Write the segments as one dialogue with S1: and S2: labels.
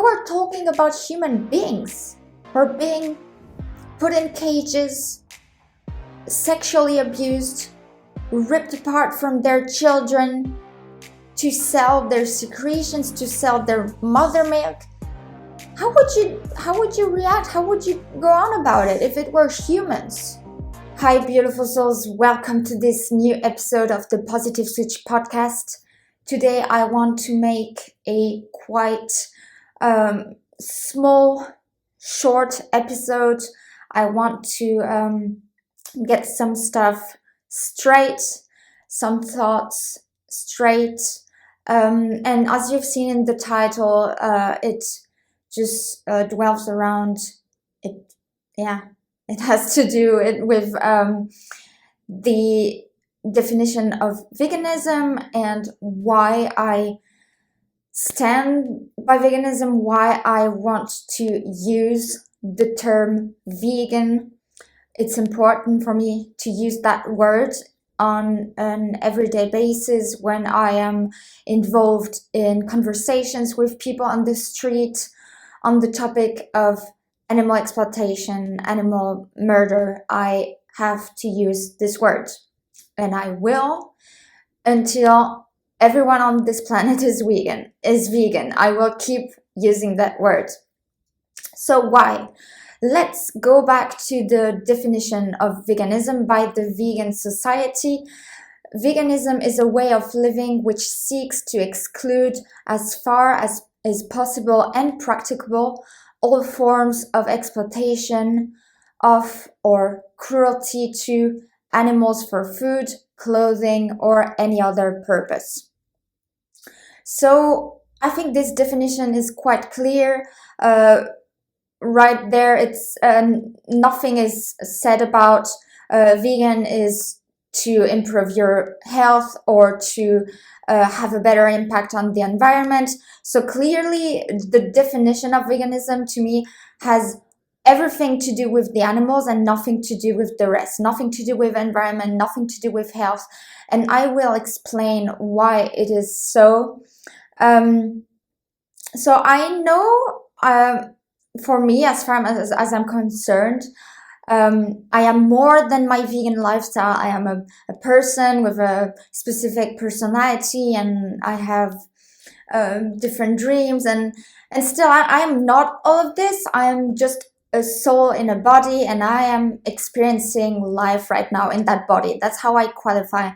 S1: you are talking about human beings who are being put in cages, sexually abused, ripped apart from their children to sell their secretions, to sell their mother milk. How would you react? How would you go on about it if it were humans? Hi beautiful souls, welcome to this new episode of the Positive Switch podcast. Today I want to make a quite small, short episode. I want to get some stuff straight, some thoughts straight. And as you've seen in the title, it just dwells around it. Yeah, it has to do with the definition of veganism and why I stand by veganism, why I want to use the term vegan. It's important for me to use that word on an everyday basis when I am involved in conversations with people on the street on the topic of animal exploitation, animal murder. I have to use this word, and I will until everyone on this planet is vegan. I will keep using that word. So why? Let's go back to the definition of veganism by the Vegan Society. Veganism is a way of living which seeks to exclude, as far as is possible and practicable, all forms of exploitation of or cruelty to animals for food, clothing, or any other purpose. So I think this definition is quite clear. Right there, it's nothing is said about vegan is to improve your health or to have a better impact on the environment. So clearly the definition of veganism to me has everything to do with the animals and nothing to do with the rest, nothing to do with environment, nothing to do with health. And I will explain why it is so. So I know for me, as far as I'm concerned, I am more than my vegan lifestyle. I am a person with a specific personality, and I have different dreams, and still I am not all of this. I am just a soul in a body, and I am experiencing life right now in that body. That's how I qualify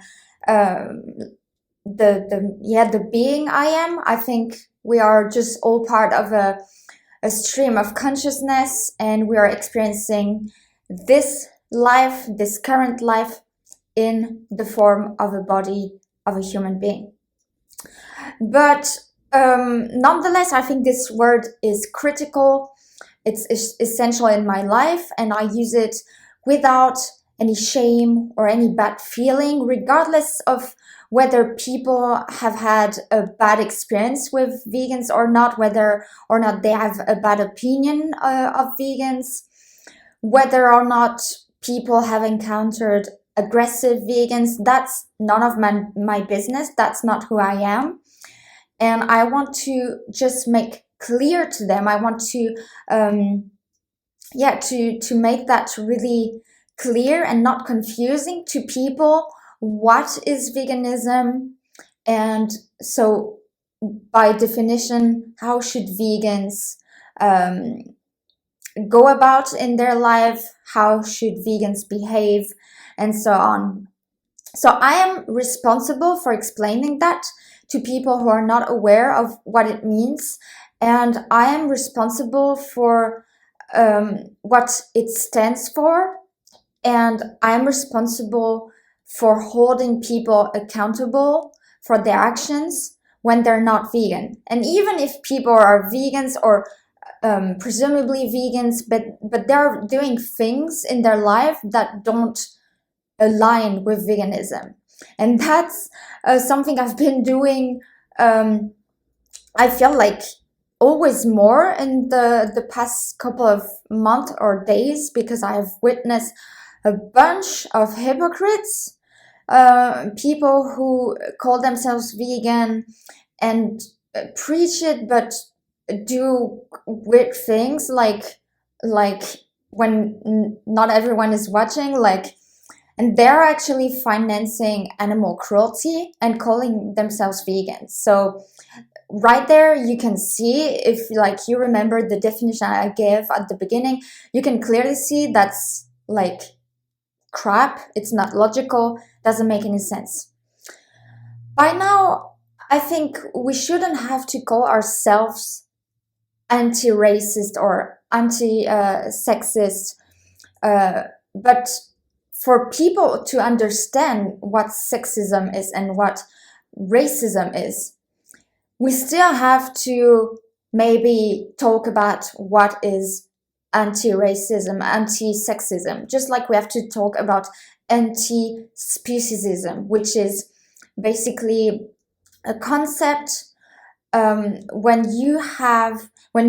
S1: the being I am. I think we are just all part of a stream of consciousness, and we are experiencing this life, this current life, in the form of a body of a human being. But nonetheless, I think this word is critical. It's essential in my life, and I use it without any shame or any bad feeling, regardless of whether people have had a bad experience with vegans or not, whether or not they have a bad opinion of vegans, whether or not people have encountered aggressive vegans. That's none of my business. That's not who I am. And I want to just make clear to them. I want to make that really clear and not confusing to people. What is veganism? And so by definition, how should vegans go about in their life? How should vegans behave? And so on. So I am responsible for explaining that to people who are not aware of what it means. And I am responsible for what it stands for. And I am responsible for holding people accountable for their actions when they're not vegan. And even if people are vegans or presumably vegans, but they're doing things in their life that don't align with veganism. And that's something I've been doing, I feel like always more in the past couple of months or days, because I've witnessed a bunch of hypocrites, people who call themselves vegan and preach it, but do weird things, like when not everyone is watching, like, and they're actually financing animal cruelty and calling themselves vegans. So right there you can see, if like you remember the definition I gave at the beginning, you can clearly see that's like crap. It's not logical, doesn't make any sense. By now, I think we shouldn't have to call ourselves anti-racist or anti-sexist, but for people to understand what sexism is and what racism is, we still have to maybe talk about what is anti-racism, anti-sexism, just like we have to talk about anti-speciesism, which is basically a concept when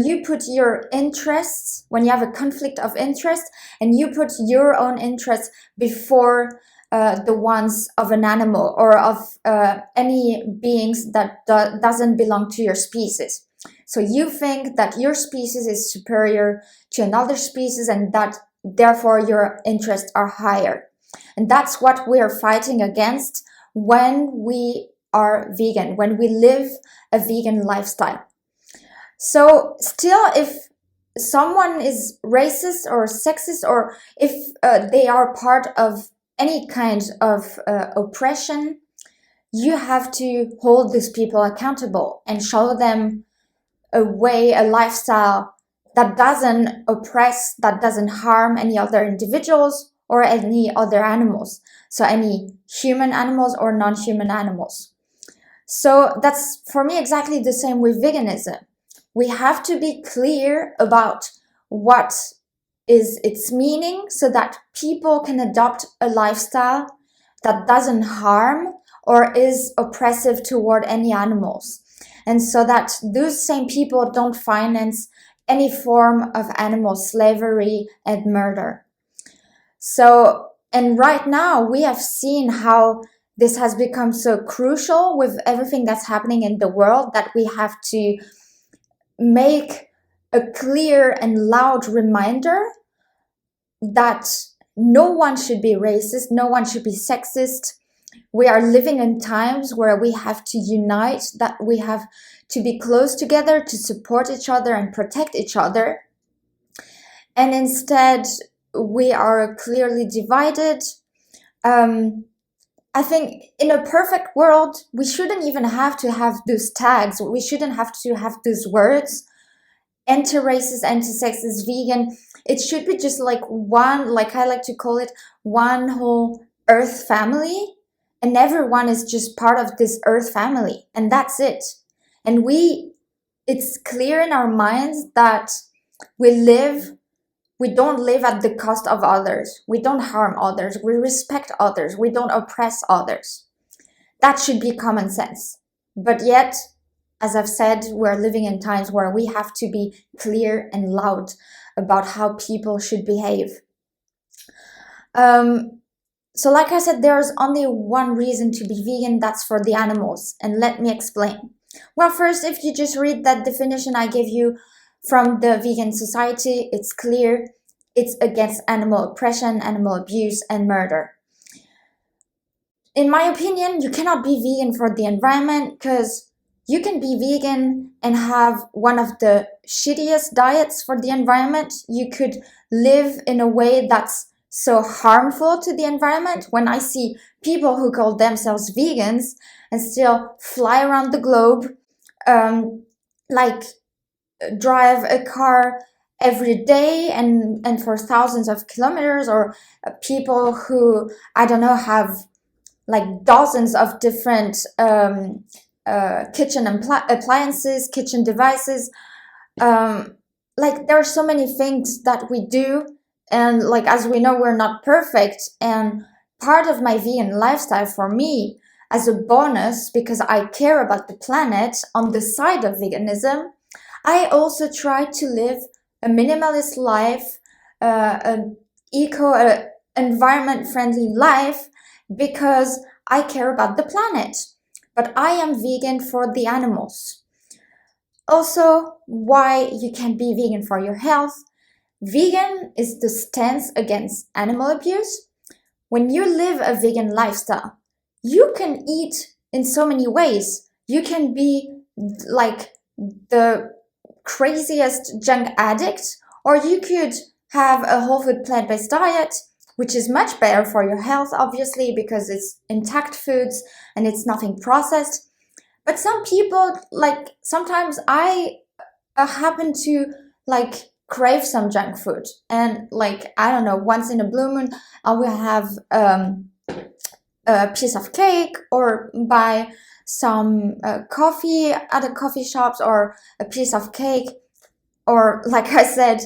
S1: you put your interests, when you have a conflict of interest and you put your own interests before the ones of an animal or of any beings that doesn't belong to your species. So you think that your species is superior to another species and that therefore your interests are higher. And that's what we are fighting against when we are vegan, when we live a vegan lifestyle. So still, if someone is racist or sexist, or if they are part of any kind of oppression, you have to hold these people accountable and show them a way, a lifestyle that doesn't oppress, that doesn't harm any other individuals or any other animals. So any human animals or non-human animals. So that's for me exactly the same with veganism. We have to be clear about what is its meaning so that people can adopt a lifestyle that doesn't harm or is oppressive toward any animals. And so that those same people don't finance any form of animal slavery and murder. So, and right now we have seen how this has become so crucial with everything that's happening in the world that we have to make a clear and loud reminder that no one should be racist, no one should be sexist. We are living in times where we have to unite, that we have to be close together to support each other and protect each other. And instead, we are clearly divided. I think in a perfect world, we shouldn't even have to have those tags. We shouldn't have to have those words, anti-racist, anti-sexist, vegan. It should be just like one, like I like to call it, one whole earth family. And everyone is just part of this earth family. And that's it. And it's clear in our minds that we don't live at the cost of others. We don't harm others. We respect others. We don't oppress others. That should be common sense. But yet, as I've said, we're living in times where we have to be clear and loud about how people should behave. So like I said, there's only one reason to be vegan, that's for the animals. And let me explain. Well, first, if you just read that definition I gave you from the Vegan Society, it's clear. It's against animal oppression, animal abuse, and murder. In my opinion, you cannot be vegan for the environment, because you can be vegan and have one of the shittiest diets for the environment. You could live in a way that's so harmful to the environment. When I see people who call themselves vegans and still fly around the globe, like drive a car every day and for thousands of kilometers, or people who, I don't know, have like dozens of different kitchen appliances, kitchen devices. Like there are so many things that we do, and like as we know, we're not perfect. And part of my vegan lifestyle, for me, as a bonus, because I care about the planet, on the side of veganism, I also try to live a minimalist life, an environment friendly life, because I care about the planet. But I am vegan for the animals. Also, why you can be vegan for your health. Vegan is the stance against animal abuse. When you live a vegan lifestyle, you can eat in so many ways. You can be like the craziest junk addict, or you could have a whole food plant-based diet, which is much better for your health, obviously, because it's intact foods and it's nothing processed. But some people, like sometimes I happen to like crave some junk food, and like I don't know, once in a blue moon I will have a piece of cake or buy some coffee at a coffee shops, or a piece of cake, or like I said,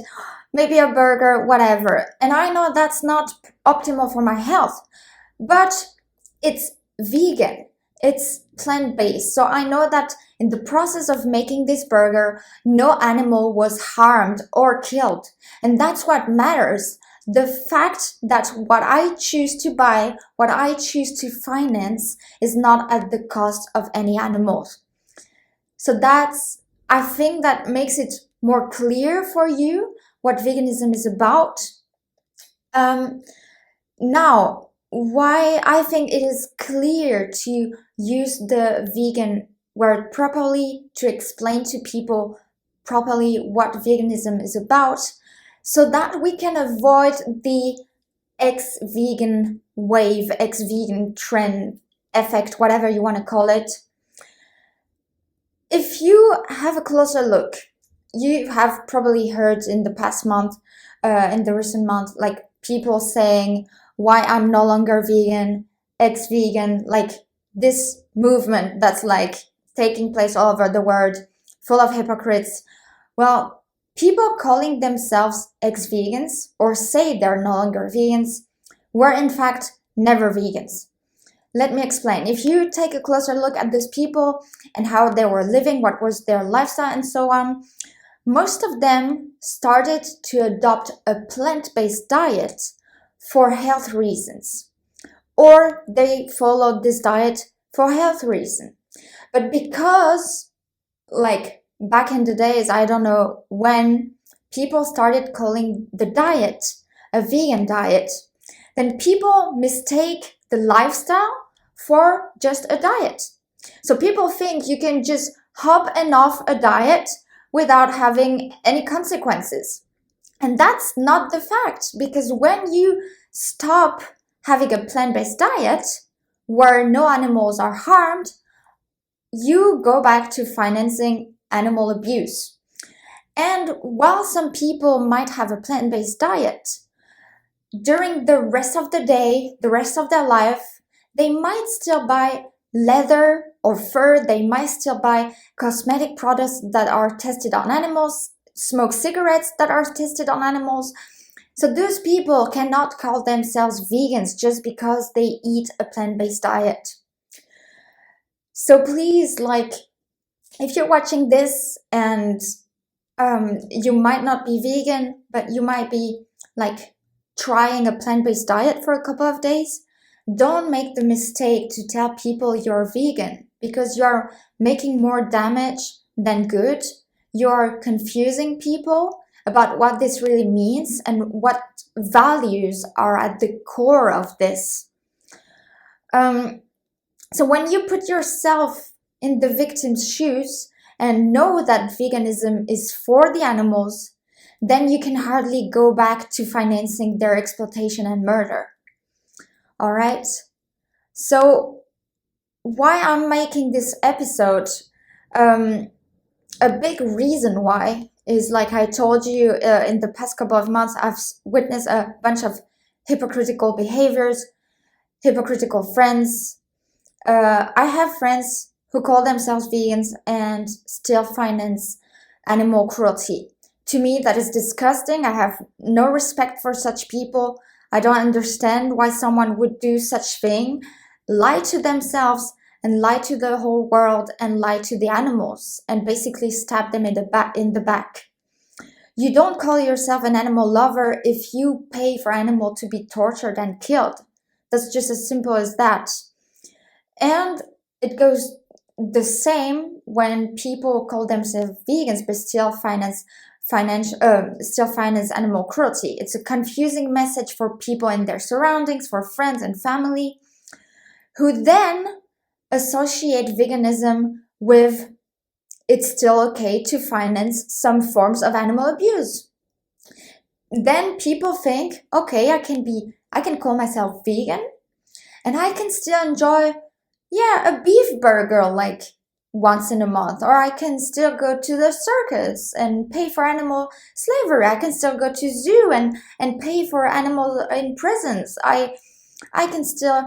S1: maybe a burger, whatever. And I know that's not optimal for my health, but it's vegan, it's plant-based. So I know that in the process of making this burger, no animal was harmed or killed. And that's what matters. The fact that what I choose to buy, what I choose to finance, is not at the cost of any animals. So I think that makes it more clear for you what veganism is about. Now, why I think it is clear to use the vegan word properly, to explain to people properly what veganism is about, so that we can avoid the ex-vegan wave, ex-vegan trend effect, whatever you want to call it. If you have a closer look, you have probably heard in the past month, in the recent month, like people saying why I'm no longer vegan, ex-vegan, like this movement that's like taking place all over the world, full of hypocrites. Well, people calling themselves ex-vegans or say they're no longer vegans were in fact never vegans. Let me explain. If you take a closer look at these people and how they were living, what was their lifestyle and so on, most of them started to adopt a plant-based diet for health reasons, or they followed this diet for health reason. But because, like back in the days, I don't know when, people started calling the diet a vegan diet, then people mistake the lifestyle for just a diet. So people think you can just hop and off a diet without having any consequences. And that's not the fact, because when you stop having a plant-based diet where no animals are harmed, you go back to financing animal abuse. And while some people might have a plant-based diet, during the rest of the day, the rest of their life, they might still buy leather or fur, they might still buy cosmetic products that are tested on animals, smoke cigarettes that are tested on animals. So those people cannot call themselves vegans just because they eat a plant-based diet. So please, like, if you're watching this and you might not be vegan, but you might be like trying a plant-based diet for a couple of days, don't make the mistake to tell people you're vegan, because you're making more damage than good. You're confusing people about what this really means and what values are at the core of this. So when you put yourself in the victim's shoes and know that veganism is for the animals, then you can hardly go back to financing their exploitation and murder. All right? So why I'm making this episode, a big reason why is, like I told you, in the past couple of months, I've witnessed a bunch of hypocritical behaviors, hypocritical friends. I have friends who call themselves vegans and still finance animal cruelty. To me, that is disgusting. I have no respect for such people. I don't understand why someone would do such thing, lie to themselves and lie to the whole world and lie to the animals and basically stab them in the back. You don't call yourself an animal lover if you pay for animal to be tortured and killed. That's just as simple as that. And it goes the same when people call themselves vegans but still finance animal cruelty. It's a confusing message for people in their surroundings, for friends and family, who then associate veganism with it's still okay to finance some forms of animal abuse. Then people think, okay, I can call myself vegan and I can still enjoy, a beef burger like once in a month, or I can still go to the circus and pay for animal slavery. I can still go to zoo and pay for animals in prisons. I can still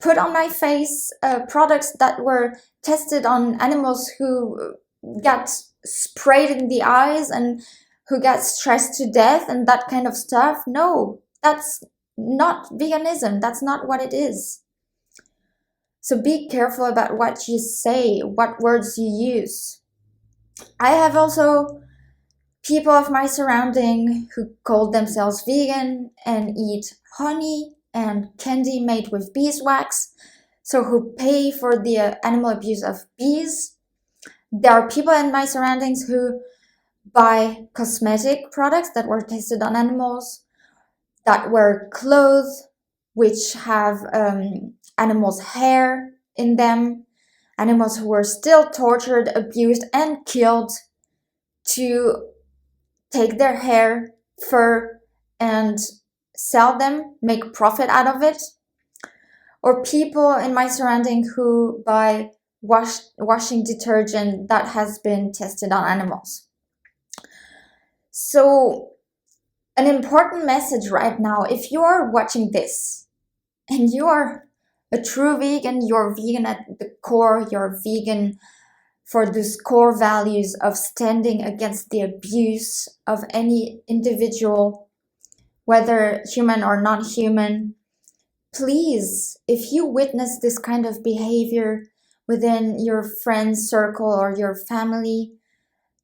S1: put on my face products that were tested on animals who got sprayed in the eyes and who got stressed to death and that kind of stuff. No, that's not veganism. That's not what it is. So be careful about what you say, what words you use. I have also people of my surrounding who call themselves vegan and eat honey and candy made with beeswax, so who pay for the animal abuse of bees. There are people in my surroundings who buy cosmetic products that were tested on animals, that wear clothes which have animals' hair in them, animals who were still tortured, abused, and killed to take their hair, fur, and sell them, make profit out of it. Or people in my surrounding who buy washing detergent that has been tested on animals. So, an important message right now, if you are watching this and you are a true vegan, you're vegan at the core, you're vegan for those core values of standing against the abuse of any individual, whether human or non-human, please, if you witness this kind of behavior within your friends circle or your family,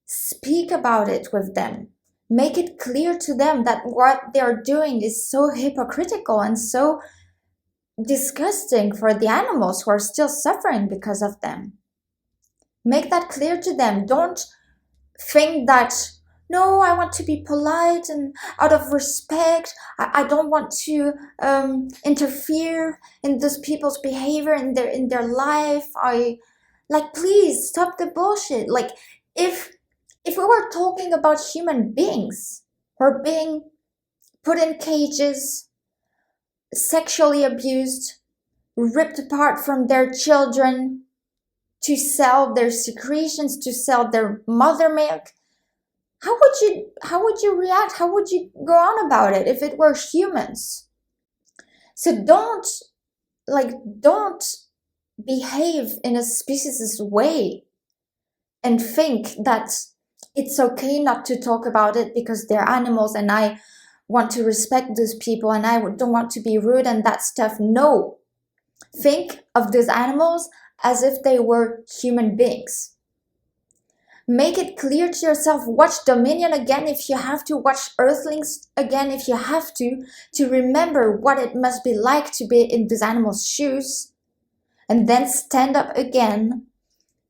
S1: speak about it with them. Make it clear to them that what they're doing is so hypocritical and so disgusting for the animals who are still suffering because of them. Make that clear to them. Don't think that, no, I want to be polite and out of respect, I don't want to interfere in those people's behavior, in their life. Please stop the bullshit. Like, if we were talking about human beings who are being put in cages, sexually abused, ripped apart from their children to sell their secretions, to sell their mother milk, how would you react? How would you go on about it if it were humans? So don't behave in a speciesist way and think that it's okay not to talk about it because they're animals and I want to respect those people and I don't want to be rude and that stuff. No. Think of those animals as if they were human beings. Make it clear to yourself. Watch Dominion again if you have to. Watch Earthlings again if you have to remember what it must be like to be in these animals' shoes. And then stand up again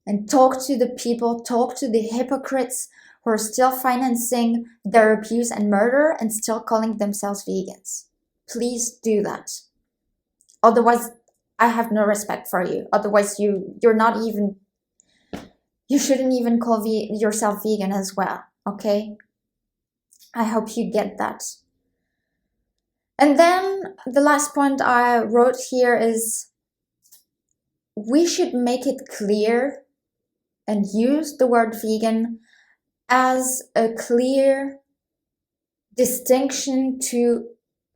S1: and talk to the people, talk to the hypocrites who are still financing their abuse and murder and still calling themselves vegans. Please do that. Otherwise, I have no respect for you. Otherwise, you're not even, you shouldn't even call yourself vegan as well, okay? I hope you get that. And then the last point I wrote here is we should make it clear and use the word vegan as a clear distinction to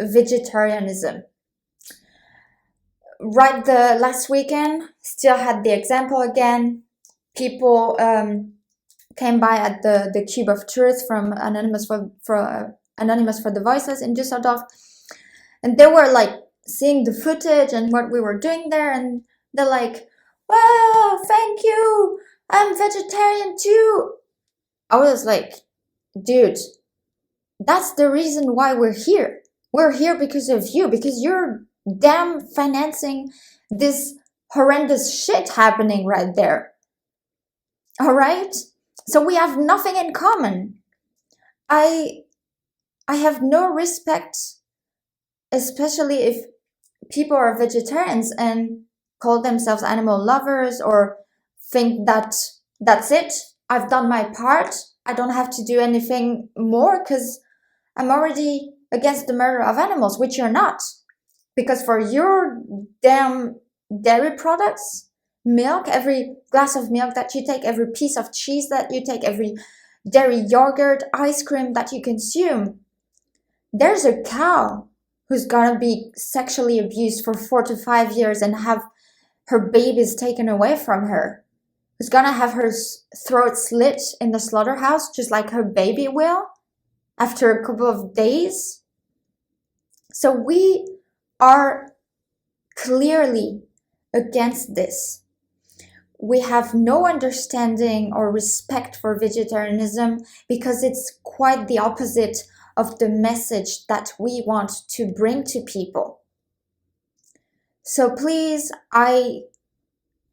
S1: vegetarianism. Right, the last weekend, still had the example again. People came by at the Cube of Truth from Anonymous for the Voiceless in Düsseldorf, and they were like seeing the footage and what we were doing there, and they're like, "Wow, thank you, I'm vegetarian too." I was like, dude, that's the reason why we're here. We're here because of you, because you're damn financing this horrendous shit happening right there. All right? So we have nothing in common. I have no respect, especially if people are vegetarians and call themselves animal lovers or think that that's it. I've done my part. I don't have to do anything more because I'm already against the murder of animals, which you're not. Because for your damn dairy products, milk, every glass of milk that you take, every piece of cheese that you take, every dairy yogurt, ice cream that you consume, there's a cow who's gonna be sexually abused for 4 to 5 years and have her babies taken away from her, who's gonna have her throat slit in the slaughterhouse just like her baby will after a couple of days. So we are clearly against this. We have no understanding or respect for vegetarianism because it's quite the opposite of the message that we want to bring to people. So please, I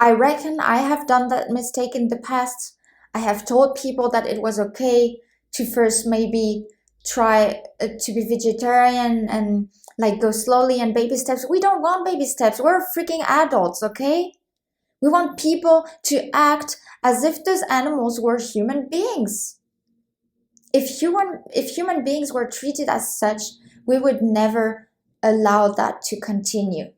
S1: reckon I have done that mistake in the past. I have told people that it was okay to first maybe try to be vegetarian and like go slowly and baby steps. We don't want baby steps. We're freaking adults, okay? We want people to act as if those animals were human beings. If human beings were treated as such, we would never allow that to continue.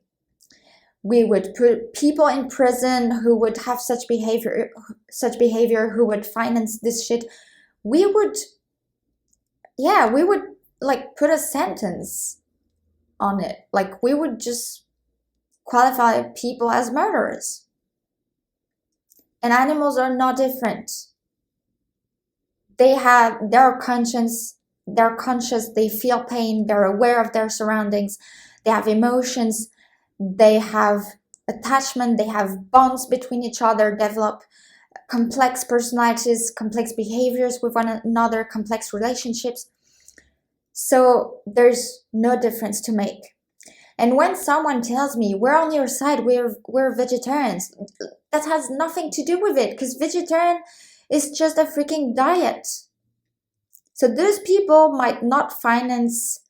S1: We would put people in prison who would have such behavior, who would finance this shit. We would like put a sentence on it. Like we would just qualify people as murderers. And animals are not different. They're conscious, they feel pain, they're aware of their surroundings, they have emotions, they have attachment, they have bonds between each other, develop complex personalities, complex behaviors with one another, complex relationships. So there's no difference to make. And when someone tells me, we're on your side, we're vegetarians, that has nothing to do with it, because vegetarian is just a freaking diet. So those people might not finance,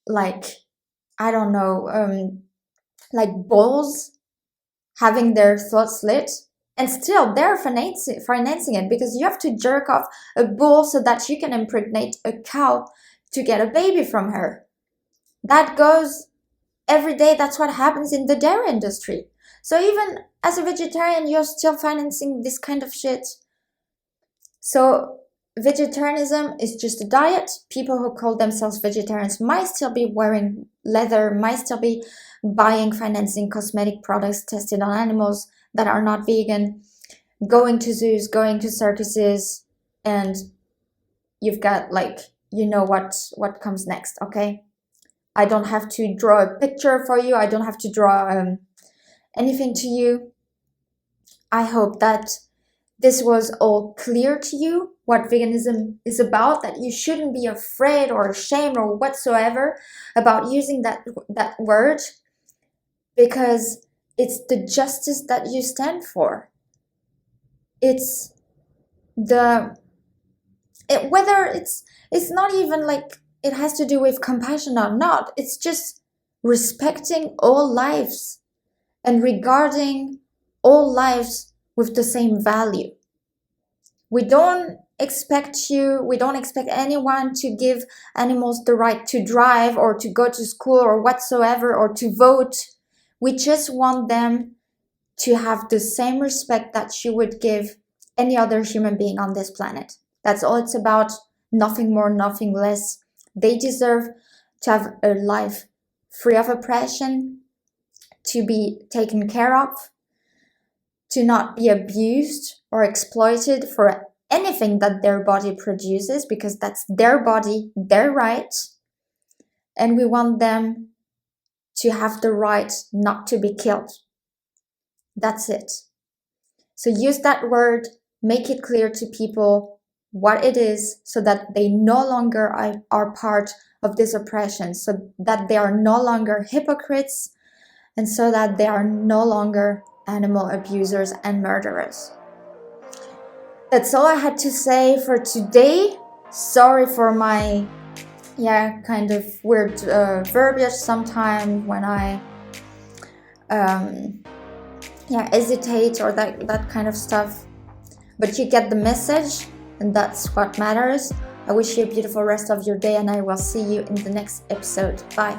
S1: like, I don't know, like bulls having their throat slit, and still they're financing it, because you have to jerk off a bull so that you can impregnate a cow to get a baby from her. That goes every day. That's what happens in the dairy industry. So even as a vegetarian, you're still financing this kind of shit. So vegetarianism is just a diet. People who call themselves vegetarians might still be wearing leather, might still be buying, financing cosmetic products tested on animals that are not vegan, going to zoos, going to circuses, and you've got, like, you know what comes next, okay? I don't have to draw a picture for you. I don't have to draw anything to you. I hope that this was all clear to you, what veganism is about, that you shouldn't be afraid or ashamed or whatsoever about using that word, because it's the justice that you stand for. It's whether it's not even like it has to do with compassion or not. It's just respecting all lives and regarding all lives with the same value. We don't expect anyone to give animals the right to drive or to go to school or whatsoever, or to vote. We just want them to have the same respect that you would give any other human being on this planet. That's all it's about. Nothing more, nothing less. They deserve to have a life free of oppression, to be taken care of, to not be abused or exploited for anything that their body produces, because that's their body, their right. And we want them to have the right not to be killed. That's it. So use that word, make it clear to people what it is, so that they no longer are part of this oppression, so that they are no longer hypocrites, and so that they are no longer animal abusers and murderers. That's all I had to say for today. Sorry for my kind of weird verbiage sometimes when I hesitate or that kind of stuff. But you get the message, and that's what matters. I wish you a beautiful rest of your day, and I will see you in the next episode. Bye.